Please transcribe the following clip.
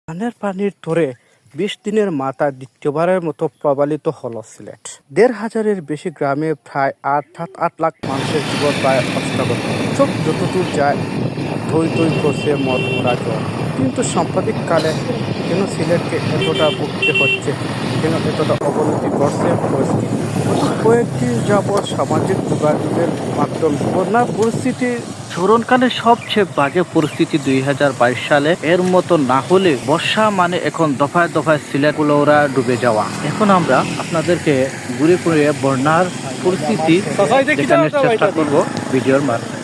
ধানের পানির তোরে ২০ দিনের মাথায় দ্বিতীয়বারের মতো প্রবালিত হল সিলেট। ১,৫০০-এর বেশি গ্রামে প্রায় ৮ লাখ মানুষের জীবন প্রায় অস্তগত। চোখ যতদূর যায় থই থই করছে মদমরা জল। কিন্তু সাম্প্রতিককালে কেন সিলেটকে এতটা ভুগতে হচ্ছে, কেন এতটা অবনতি ঘটছে পরিস্থিতি? গত কয়েকদিন যাবৎ সামাজিক যোগাযোগের মাধ্যম বন্যার পরিস্থিতি স্মরণকালের সবচেয়ে বাজে পরিস্থিতি ২০২২ সালে। এর মতো না হলে বর্ষা মানে এখন দফায় দফায় সিলেট কুলৌরা ডুবে যাওয়া। এখন আমরা আপনাদেরকে ঘুরে ঘুরে বন্যার পরিস্থিতি দেখানোর চেষ্টা করব ভিডিওর মাধ্যমে।